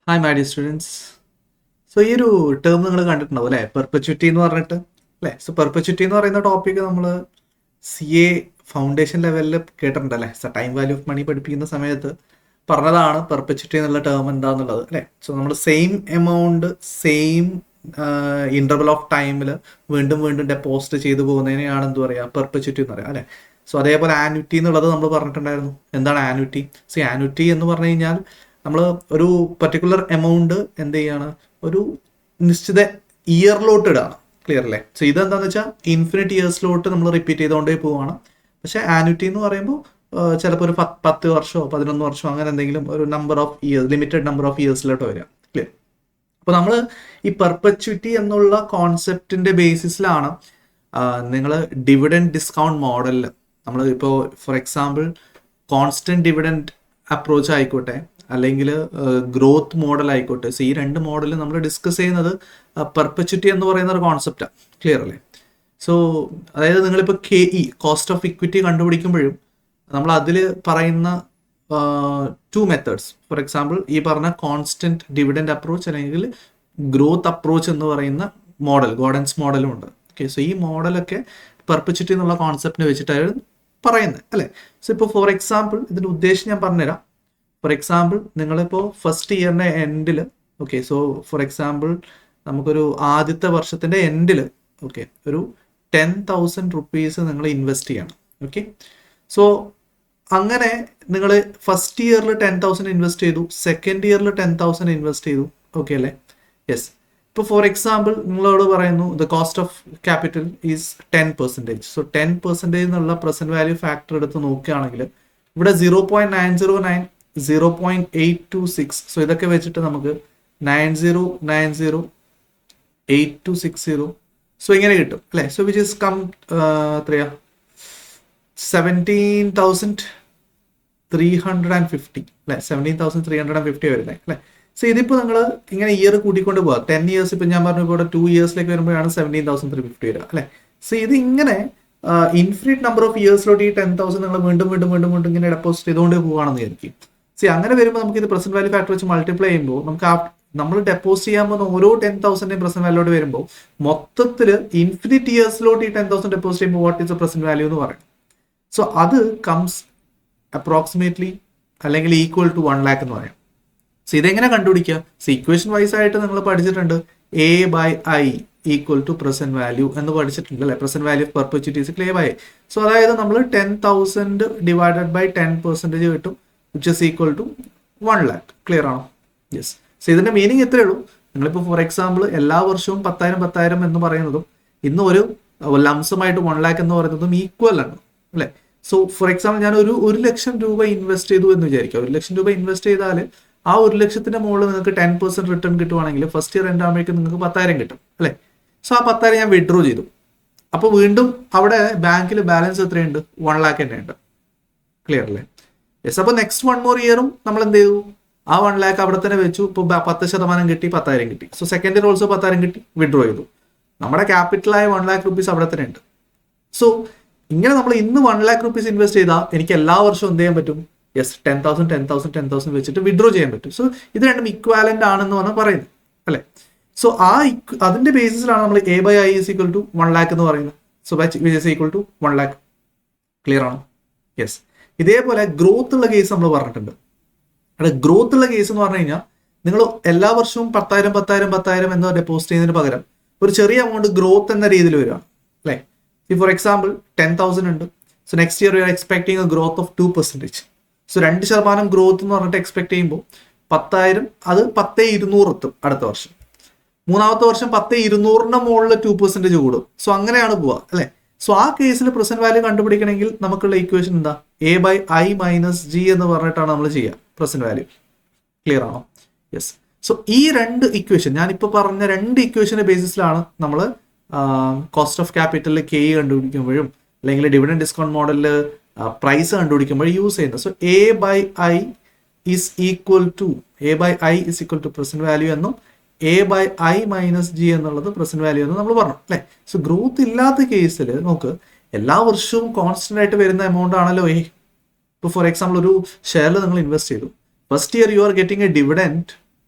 Hi my dear students. So ഈ ഒരു term നിങ്ങൾ കണ്ടിട്ടുണ്ടാവും അല്ലേ, പെർപ്പച്വിറ്റി എന്ന് പറഞ്ഞിട്ട് അല്ലേ. സോ പെർപ്പച്വിറ്റി എന്ന് പറയുന്ന ടോപ്പിക്ക് നമ്മൾ സി എ ഫൗണ്ടേഷൻ ലെവലിൽ കേട്ടിട്ടുണ്ടല്ലേ. ടൈം വാല്യൂ ഓഫ് മണി പഠിപ്പിക്കുന്ന സമയത്ത് പറഞ്ഞതാണ് പെർപ്പച്വിറ്റി എന്നുള്ള ടേം എന്താണെന്നുള്ളത് അല്ലേ. സോ നമ്മൾ same amount same interval of ടൈമിൽ വീണ്ടും വീണ്ടും ഡെപ്പോസിറ്റ് ചെയ്തു പോകുന്നതിനെയാണ് എന്ത് പറയുക, പെർപ്പച്വിറ്റി എന്ന് പറയുക അല്ലേ. സോ അതേപോലെ ആനുറ്റി എന്നുള്ളത് നമ്മൾ പറഞ്ഞിട്ടുണ്ടായിരുന്നു. എന്താണ് ആനുറ്റി? സോ ആനുറ്റി എന്ന് പറഞ്ഞു കഴിഞ്ഞാൽ നമ്മൾ ഒരു പർട്ടിക്കുലർ എമൗണ്ട് എന്ത് ചെയ്യാണ്, ഒരു നിശ്ചിത ഇയറിലോട്ട് ഇടാണ്. ക്ലിയർ അല്ലേ? സോ ഇതെന്താണെന്ന് വെച്ചാൽ ഇൻഫിനിറ്റ് ഇയേഴ്സിലോട്ട് നമ്മൾ റിപ്പീറ്റ് ചെയ്തുകൊണ്ടേ പോവാണ്. പക്ഷേ ആനുറ്റി എന്ന് പറയുമ്പോൾ ചിലപ്പോൾ ഒരു 10 വർഷമോ 11 വർഷമോ അങ്ങനെ എന്തെങ്കിലും ഒരു number of years, limited number of ഇയേഴ്സിലോട്ട് വരിക. ക്ലിയർ? അപ്പോൾ നമ്മൾ ഈ പെർപ്പച്വിറ്റി എന്നുള്ള കോൺസെപ്റ്റിന്റെ ബേസിസിലാണ് നിങ്ങൾ ഡിവിഡൻഡ് ഡിസ്കൗണ്ട് മോഡലിൽ നമ്മൾ ഇപ്പോൾ for example constant dividend approach ആയിക്കോട്ടെ അല്ലെങ്കിൽ ഗ്രോത്ത് മോഡൽ ആയിക്കോട്ടെ. സോ ഈ രണ്ട് മോഡൽ നമ്മൾ ഡിസ്കസ് ചെയ്യുന്നത് പെർപ്പച്വിറ്റി എന്ന് പറയുന്ന ഒരു കോൺസെപ്റ്റാണ്. ക്ലിയർ അല്ലേ? സോ അതായത് നിങ്ങളിപ്പോൾ കോസ്റ്റ് ഓഫ് ഇക്വിറ്റി കണ്ടുപിടിക്കുമ്പോഴും നമ്മൾ അതിൽ പറയുന്ന ടു മെത്തേഡ്സ്. ഫോർ എക്സാമ്പിൾ ഈ പറഞ്ഞ കോൺസ്റ്റന്റ് ഡിവിഡൻഡ് അപ്രോച്ച് അല്ലെങ്കിൽ ഗ്രോത്ത് അപ്രോച്ച് എന്ന് പറയുന്ന മോഡൽ, ഗോഡൻസ് മോഡലും ഉണ്ട്. ഓക്കെ, സോ ഈ മോഡലൊക്കെ പെർപ്പച്വിറ്റി എന്നുള്ള കോൺസെപ്റ്റിനെ വെച്ചിട്ടാണ് പറയുന്നത് അല്ലേ. സോ ഇപ്പോൾ ഫോർ എക്സാമ്പിൾ ഇതിൻ്റെ ഉദ്ദേശം ഞാൻ പറഞ്ഞുതരാം. ഫോർ എക്സാമ്പിൾ നിങ്ങളിപ്പോൾ ഫസ്റ്റ് ഇയറിൻ്റെ എൻഡിൽ, ഓക്കെ, സോ ഫോർ എക്സാമ്പിൾ നമുക്കൊരു ആദ്യത്തെ വർഷത്തിൻ്റെ എൻഡിൽ ഓക്കെ ഒരു 10,000 റുപ്പീസ് നിങ്ങൾ ഇൻവെസ്റ്റ് ചെയ്യണം. ഓക്കെ, സോ അങ്ങനെ നിങ്ങൾ ഫസ്റ്റ് ഇയറിൽ 10,000 ഇൻവെസ്റ്റ് ചെയ്തു, സെക്കൻഡ് ഇയറിൽ 10,000 ഇൻവെസ്റ്റ് ചെയ്തു. ഓക്കെ അല്ലേ? യെസ്. ഇപ്പോൾ ഫോർ എക്സാമ്പിൾ നിങ്ങളോട് പറയുന്നു the cost of capital is 10%. So 10% എന്നുള്ള പ്രസന്റ് വാല്യൂ ഫാക്ടർ എടുത്ത് നോക്കുകയാണെങ്കിൽ ഇവിടെ 0.909, 0.826. സോ ഇതൊക്കെ വെച്ചിട്ട് നമുക്ക് 9090 8260 സോ ഇങ്ങനെ കിട്ടും അല്ലേ. സോ വിച്ച് ഇസ് കം എത്രയാ 17,350 അല്ലേ, 17,350 വരുന്നത് അല്ലേ. സോ ഇതിപ്പോൾ നിങ്ങൾ ഇങ്ങനെ ഇയർ കൂട്ടിക്കൊണ്ട് പോകാം. 10 ഇയേഴ്സ് ഇപ്പം ഞാൻ പറഞ്ഞു ഇപ്പോൾ 2 ഇയേഴ്സിലേക്ക് വരുമ്പോഴാണ് 17,350 വരിക അല്ലേ. സോ ഇത് ഇങ്ങനെ ഇൻഫിനിറ്റ് നമ്പർ ഓഫ് ഇയേഴ്സിലോട്ട് ഈ 10,000 നിങ്ങൾ വീണ്ടും വീണ്ടും വീണ്ടും വീണ്ടും ഇങ്ങനെ ഡെപ്പോസിറ്റ് ചെയ്തുകൊണ്ട് പോകുകയാണെന്ന് വിചാരിക്കും. സി അങ്ങനെ വരുമ്പോൾ നമുക്ക് ഇത് പ്രസന്റ് വാല്യൂ ഫാക്ടർ വെച്ച് മൾട്ടിപ്ലൈ ചെയ്യുമ്പോൾ നമുക്ക് നമ്മൾ ഡെപ്പോസിറ്റ് ചെയ്യാൻ പോകുന്ന ഓരോ 10,000 പ്രസന്റ് വാല്യൂട്ട് വരുമ്പോൾ മൊത്തത്തിൽ ഇൻഫിനിറ്റ് ഇയേഴ്സിലോട്ട് ഈ 10,000 ഡെപ്പോസിറ്റ് ചെയ്യുമ്പോൾ what is A present value എന്ന് പറയും. സോ അത് കംസ് അപ്രോക്സിമേറ്റ്ലി അല്ലെങ്കിൽ ഈക്വൽ ടു 1 lakh എന്ന് പറയാം. സോ ഇതെങ്ങനെ കണ്ടുപിടിക്കുക? സോ ഇക്വേഷൻ വൈസ് ആയിട്ട് നിങ്ങൾ പഠിച്ചിട്ടുണ്ട് A/I equal to present value എന്ന് പഠിച്ചിട്ടുണ്ട് അല്ലെ. Present value of perpetuities A/I. So അതായത് നമ്മൾ 10,000 ഡിവൈഡഡ് ബൈ 10% കിട്ടും, which is equal to 1 lakh. Clear ആണോ? യെസ്. സോ ഇതിന്റെ മീനിങ് ഇത്രയേ ഉള്ളൂ. നിങ്ങളിപ്പോൾ ഫോർ എക്സാമ്പിൾ എല്ലാ വർഷവും 10,000 എന്ന് പറയുന്നതും ഇന്ന് ഒരു ലംസമായിട്ട് 1 lakh എന്ന് പറയുന്നതും ഈക്വൽ ആണ് അല്ലേ. സോ ഫോർ എക്സാമ്പിൾ ഞാൻ ഒരു 1,00,000 രൂപ ഇൻവെസ്റ്റ് ചെയ്തു എന്ന് വിചാരിക്കുക. 1,00,000 രൂപ ഇൻവെസ്റ്റ് ചെയ്താൽ ആ 1,00,000ന്റെ മുകളിൽ നിങ്ങൾക്ക് 10% റിട്ടേൺ കിട്ടുവാണെങ്കിൽ ഫസ്റ്റ് ഇയർ എൻഡ് ആകുമ്പോഴേക്കും നിങ്ങൾക്ക് 10,000 കിട്ടും അല്ലേ. സോ ആ 10,000 ഞാൻ വിഡ്രോ ചെയ്തു. അപ്പോൾ വീണ്ടും അവിടെ ബാങ്കിൽ ബാലൻസ് എത്രയുണ്ട്? 1 lakh തന്നെ ഉണ്ട്. ക്ലിയർ അല്ലേ? യെസ്. അപ്പോൾ നെക്സ്റ്റ് 1 more ഇയറും നമ്മൾ എന്ത് ചെയ്തു? ആ 1 lakh അവിടെ തന്നെ വെച്ചു. ഇപ്പോൾ 10% കിട്ടി, 10,000 കിട്ടി. സോ സെക്കൻഡ് ഇയർ ഓൾസോ 10,000 കിട്ടി, വിഡ്രോ ചെയ്തു. നമ്മുടെ ക്യാപിറ്റലായ 1 lakh റുപ്പീസ് അവിടെ തന്നെ ഉണ്ട്. സോ ഇങ്ങനെ നമ്മൾ ഇന്ന് 1 lakh റുപ്പീസ് ഇൻവെസ്റ്റ് ചെയ്താൽ എനിക്ക് എല്ലാ വർഷവും എന്ത് ചെയ്യാൻ പറ്റും? യെസ്, 10,000 വെച്ചിട്ട് വിഡ്രോ ചെയ്യാൻ പറ്റും. സോ ഇത് രണ്ടും ഇക്വാലന്റ് ആണെന്ന് പറഞ്ഞാൽ പറയുന്നത് അല്ലേ. സോ അതിന്റെ ബേസിസിലാണ് നമ്മൾ A/I is equal to 1 lakh എന്ന് പറയുന്നത്. So which is equal to 1 lakh. Clear ആണോ? യെസ്. ഇതേപോലെ ഗ്രോത്ത് ഉള്ള കേസ് നമ്മൾ പറഞ്ഞിട്ടുണ്ട്. അവിടെ ഗ്രോത്ത് ഉള്ള കേസ് എന്ന് പറഞ്ഞു കഴിഞ്ഞാൽ നിങ്ങൾ എല്ലാ വർഷവും 10,000 എന്ന് ഡെപ്പോസിറ്റ് ചെയ്യുന്നതിന് പകരം ഒരു ചെറിയ എമൗണ്ട് ഗ്രോത്ത് എന്ന രീതിയിൽ വരികയാണ് അല്ലേ. ഫോർ എക്സാമ്പിൾ 10,000 ഉണ്ട്. So next year you are expecting A growth of 2%. So 2% growth എന്ന് പറഞ്ഞിട്ട് എക്സ്പെക്ട് ചെയ്യുമ്പോൾ 10,000 അത് 10,200 എത്തും അടുത്ത വർഷം. മൂന്നാമത്തെ വർഷം 10,200ന്റെ മുകളിൽ 2% കൂടും. സോ അങ്ങനെയാണ് പോവുക അല്ലേ. സോ ആ കേസിൽ പ്രസന്റ് വാല്യൂ കണ്ടുപിടിക്കണമെങ്കിൽ നമുക്കുള്ള ഇക്വേഷൻ എന്താ? A/I മൈനസ് G എന്ന് പറഞ്ഞിട്ടാണ് നമ്മൾ ചെയ്യുക പ്രസന്റ് വാല്യൂ. ക്ലിയർ ആണോ? യെസ്. സോ ഈ രണ്ട് ഇക്വേഷൻ, ഞാനിപ്പോൾ പറഞ്ഞ രണ്ട് ഇക്വേഷന്റെ ബേസിസിലാണ് നമ്മൾ കോസ്റ്റ് ഓഫ് ക്യാപിറ്റലിൽ K കണ്ടുപിടിക്കുമ്പോഴും അല്ലെങ്കിൽ ഡിവിഡൻഡ് ഡിസ്കൗണ്ട് മോഡലിൽ പ്രൈസ് കണ്ടുപിടിക്കുമ്പോൾ യൂസ് ചെയ്യുന്നത്. So A/I is equal to present value എന്നും A/I മൈനസ് G എന്നുള്ളത് പ്രസന്റ് വാല്യൂ എന്ന് നമ്മൾ പറഞ്ഞു അല്ലേ. സോ ഗ്രോത്ത് ഇല്ലാത്ത കേസിൽ നമുക്ക് എല്ലാ വർഷവും കോൺസ്റ്റന്റ് ആയിട്ട് വരുന്ന എമൗണ്ട് ആണല്ലോ ഇപ്പോൾ ഫോർ എക്സാമ്പിൾ ഒരു ഷെയറിൽ നിങ്ങൾ ഇൻവെസ്റ്റ് ചെയ്തു. First year you are getting A dividend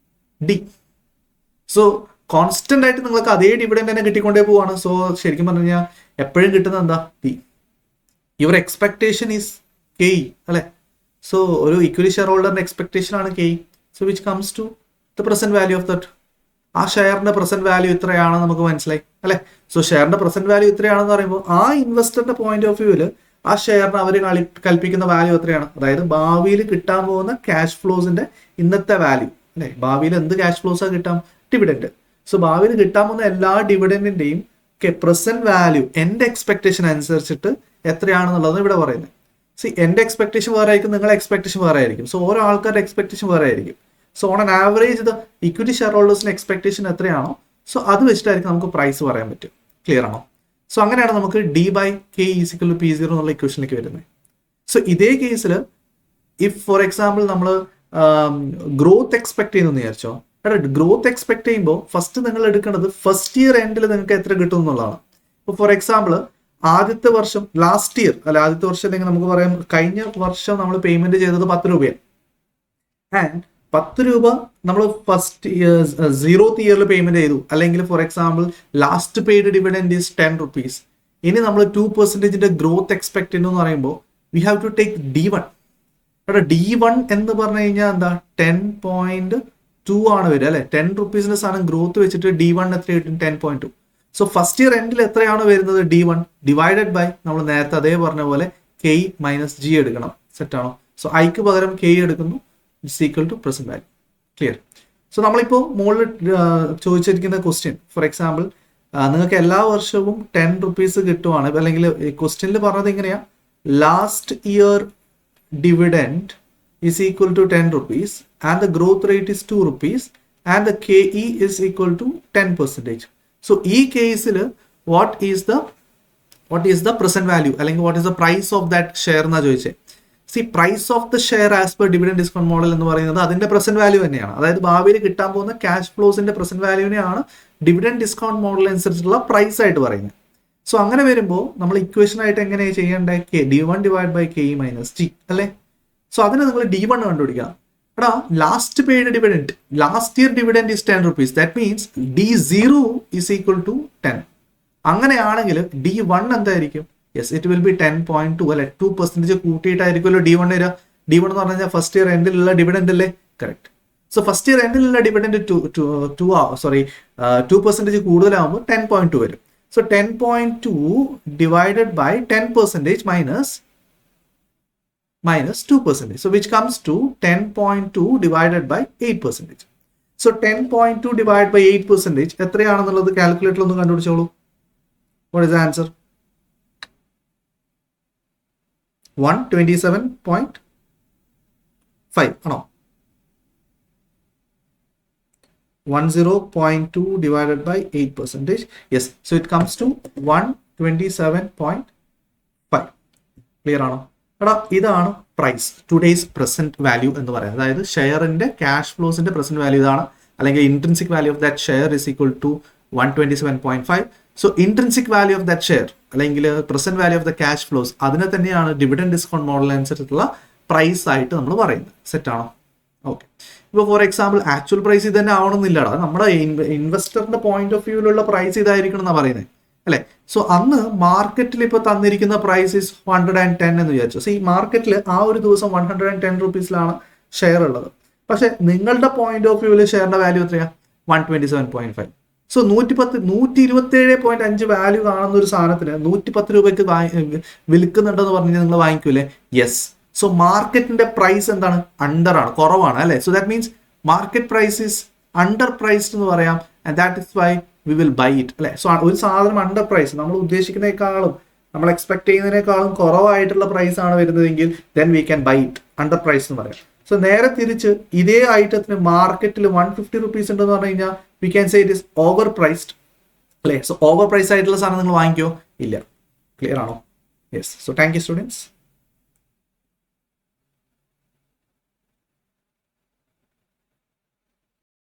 D. So constant ആയിട്ട് നിങ്ങൾക്ക് അതേ ഡിവിഡൻഡ് തന്നെ കിട്ടിക്കൊണ്ടേ പോവാണ്. സോ ശരിക്കും പറഞ്ഞു കഴിഞ്ഞാൽ എപ്പോഴും കിട്ടുന്നത് എന്താ? P. Your expectation is K E അല്ലെ. സോ ഒരു ഇക്വിറ്റി ഷെയർ ഹോൾഡറിന്റെ എക്സ്പെക്ടേഷൻ ആണ് K E. So which comes to the present value of that. ആ ഷെയറിന്റെ പ്രസന്റ് വാല്യൂ ഇത്രയാണെന്ന് നമുക്ക് മനസ്സിലായി അല്ലെ. സോ ഷെയറിന്റെ പ്രസന്റ് വാല്യൂ ഇത്രയാണെന്ന് പറയുമ്പോൾ ആ ഇൻവെസ്റ്ററിന്റെ പോയിന്റ് ഓഫ് വ്യൂവിൽ ആ ഷെയറിന് അവർ കൽപ്പിക്കുന്ന വാല്യൂ എത്രയാണ്? അതായത് ഭാവിയിൽ കിട്ടാൻ പോകുന്ന ക്യാഷ് ഫ്ലോസിന്റെ ഇന്നത്തെ വാല്യൂ അല്ലെ. ഭാവിയിൽ എന്ത് ക്യാഷ് ഫ്ലോസാണ് കിട്ടാം? ഡിവിഡൻഡ്. സോ ഭാവിയിൽ കിട്ടാൻ പോകുന്ന എല്ലാ ഡിവിഡൻഡിന്റെയും പ്രസന്റ് വാല്യൂ എന്റെ എക്സ്പെക്ടേഷൻ അനുസരിച്ചിട്ട് എത്രയാണെന്നുള്ളത് ഇവിടെ പറയുന്നത്. സി എന്റെ എക്സ്പെക്ടേഷൻ വേറെ ആയിരിക്കും, നിങ്ങളുടെ എക്സ്പെക്ടേഷൻ വേറെ ആയിരിക്കും. സോ ഓരോ ആൾക്കാരുടെ എക്സ്പെക്ടേഷൻ വേറെ ആയിരിക്കും. So on an average the equity share ഹോൾഡേഴ്സിന്റെ എക്സ്പെക്ടേഷൻ എത്രയാണോ സോ അത് വെച്ചിട്ടായിരിക്കും നമുക്ക് പ്രൈസ് പറയാൻ പറ്റും. ക്ലിയർ ആണോ? സോ അങ്ങനെയാണ് നമുക്ക് D by K is equal to P zero എന്നുള്ള ഇക്വേഷനിലേക്ക് വരുന്നത്. സോ ഇതേ കേസിൽ ഇഫ് ഫോർ എക്സാമ്പിൾ നമ്മൾ ഗ്രോത്ത് എക്സ്പെക്ട് ചെയ്യുന്നു വിചാരിച്ചോ. ഗ്രോത്ത് എക്സ്പെക്ട് ചെയ്യുമ്പോൾ ഫസ്റ്റ് നിങ്ങൾ എടുക്കേണ്ടത് ഫസ്റ്റ് ഇയർ എൻഡിൽ നിങ്ങൾക്ക് എത്ര കിട്ടും എന്നുള്ളതാണ്. ഇപ്പോൾ ഫോർ എക്സാമ്പിൾ ആദ്യത്തെ വർഷം ലാസ്റ്റ് ഇയർ അല്ല ആദ്യത്തെ വർഷം അല്ലെങ്കിൽ നമുക്ക് പറയാം കഴിഞ്ഞ വർഷം നമ്മൾ പേയ്മെന്റ് ചെയ്തത് 10 രൂപയാണ്. ആൻഡ് 10 രൂപ നമ്മൾ ഫസ്റ്റ് 0th ഇയറിൽ പേയ്മെന്റ് ചെയ്തു. അല്ലെങ്കിൽ for example last paid dividend is 10 rupees. ഇനി നമ്മൾ 2% ഗ്രോത്ത് എക്സ്പെക്ട് ചെയ്യുന്നു എന്ന് പറയുമ്പോൾ we have to take D1. D1 എന്ന് പറഞ്ഞു കഴിഞ്ഞാൽ എന്താ? 10.2 ആണ് വരിക അല്ലെ. 10 rupees സാധനം ഗ്രോത്ത് വെച്ചിട്ട് D1 എത്ര കിട്ടും? 10.2. സോ ഫസ്റ്റ് ഇയർ എൻഡിൽ എത്രയാണ് വരുന്നത്? D1 ഡിവൈഡഡ് ബൈ നമ്മൾ നേരത്തെ അതേ പറഞ്ഞ പോലെ K മൈനസ് G എടുക്കണം. സെറ്റ് ആണോ? സോ ഐക്ക് പകരം K എടുക്കുന്നു. It's equal to present value. Clear? So നമ്മളിപ്പോൾ മുകളിൽ ചോദിച്ചിരിക്കുന്ന ക്വസ്റ്റ്യൻ ഫോർ എക്സാമ്പിൾ നിങ്ങൾക്ക് എല്ലാ വർഷവും 10 rupees കിട്ടുവാണ്. അല്ലെങ്കിൽ ക്വസ്റ്റ്യനിൽ പറഞ്ഞത് ഇങ്ങനെയാ, last year dividend is equal to 10 rupees and the growth rate is 2 rupees and the KE is equal to 10%. So ഈ കേസിൽ what is the present value അല്ലെങ്കിൽ what is the price of that share എന്നാ ചോദിച്ചേ. C price of the share as per dividend discount model എന്ന് പറയുന്നത് അതിന്റെ present value തന്നെയാണ്. അതായത് ഭാവിയിൽ കിട്ടാൻ പോകുന്ന ക്യാഷ് ഫ്ലോസിന്റെ പ്രസന്റ് വാല്യൂവിനെയാണ് ഡിവിഡൻഡ് ഡിസ്കൗണ്ട് മോഡൽ അനുസരിച്ചുള്ള പ്രൈസ് ആയിട്ട് പറയുന്നത്. സോ അങ്ങനെ വരുമ്പോൾ നമ്മൾ ഇക്വേഷൻ ആയിട്ട് എങ്ങനെയാണ് ചെയ്യേണ്ടത്? D1 divide by KE minus G അല്ലേ. സോ അതിന് നിങ്ങൾ D1 കണ്ടുപിടിക്കാം. എടാ last paid dividend last year dividend is 10 rupees. That means D0 is equal to 10. അങ്ങനെയാണെങ്കിൽ D1 എന്തായിരിക്കും? യെസ് ഇറ്റ് വിൽ ബി 10.2 അല്ലെ. 2% കൂട്ടിയിട്ടായിരിക്കുമല്ലോ D1 വരിക. D1 എന്ന് പറഞ്ഞാൽ ഫസ്റ്റ് ഇയർ എൻഡിലുള്ള ഡിവിഡൻഡ് അല്ലേ? കറക്റ്റ്. സോ ഫസ്റ്റ് ഇയർ എൻഡിലുള്ള ഡിവിഡൻഡ് 2% കൂടുതലാകുമ്പോൾ 10.2 വരും. So 10.2 divided by 10% minus 2%. So which comes to 10.2 divided by 8%. So 10.2 divided by 8% എത്രയാണെന്നുള്ളത് കാൽക്കുലേറ്ററിൽ ഒന്ന് കണ്ടുപിടിച്ചോളൂ. What is the answer? 127.5 ആണോ? 10.2 divided by 8%. Yes. So it comes to 127.5. Clear ആണോ? എടാ ഇതാണ് price today's present value എന്ന് പറയുന്നത്. അതായത് ഷെയറിന്റെ ക്യാഷ് ഫ്ലോസിന്റെ പ്രസന്റ് വാല്യൂ ഇതാണ്. അല്ലെങ്കിൽ intrinsic value of that share is equal to 127.5. So intrinsic value of that share അല്ലെങ്കിൽ present value of the cash flows അതിനെ തന്നെയാണ് ഡിവിഡൻഡ് ഡിസ്കൗണ്ട് മോഡൽ അനുസരിച്ചുള്ള പ്രൈസ് ആയിട്ട് നമ്മൾ പറയുന്നത്. സെറ്റ് ആണോ? ഓക്കെ. ഇപ്പോൾ ഫോർ എക്സാമ്പിൾ ആക്ച്വൽ പ്രൈസ് ഇത് തന്നെ ആവണമെന്നില്ലടാ. നമ്മുടെ ഇൻവെസ്റ്ററിന്റെ പോയിന്റ് ഓഫ് വ്യൂവിലുള്ള പ്രൈസ് ഇതായിരിക്കണം എന്നാണ് പറയുന്നത് അല്ലെ. സോ അന്ന് മാർക്കറ്റിൽ ഇപ്പോൾ തന്നിരിക്കുന്ന പ്രൈസ് ഇസ് 110 എന്ന് വിചാരിച്ചു. സോ ഈ മാർക്കറ്റിൽ ആ ഒരു ദിവസം 110 rupeesലാണ് ഷെയർ ഉള്ളത്. പക്ഷെ നിങ്ങളുടെ പോയിന്റ് ഓഫ് വ്യൂവിൽ ഷെയറിന്റെ വാല്യൂ എത്രയാ? 127.5. സോ 127.5 വാല്യൂ കാണുന്ന ഒരു സാധനത്തിന് 110 രൂപയ്ക്ക് വിൽക്കുന്നുണ്ടെന്ന് പറഞ്ഞാൽ നിങ്ങൾ വാങ്ങിക്കൂലേ? യെസ്. സോ മാർക്കറ്റിന്റെ പ്രൈസ് എന്താണ്? അണ്ടർ ആണ്, കുറവാണ് അല്ലെ. So that means market price is under priced എന്ന് പറയാം. And that is why we will buy it അല്ലെ. സോ ഒരു സാധനം അണ്ടർ പ്രൈസ് നമ്മൾ ഉദ്ദേശിക്കുന്നതിനേക്കാളും നമ്മൾ എക്സ്പെക്ട് ചെയ്യുന്നതിനേക്കാളും കുറവായിട്ടുള്ള പ്രൈസ് ആണ് വരുന്നതെങ്കിൽ then we can buy it under price എന്ന് പറയാം. സോ നേരെ തിരിച്ച് ഇതേ ഐറ്റത്തിന് മാർക്കറ്റിൽ 150 rupees ഉണ്ടെന്ന് പറഞ്ഞു കഴിഞ്ഞാൽ we can say it is over priced അല്ലെ. സോ ഓവർ പ്രൈസ് ആയിട്ടുള്ള സാധനം നിങ്ങൾ വാങ്ങിക്കോ? ഇല്ല. ക്ലിയർ ആണോ? Yes. So thank you students.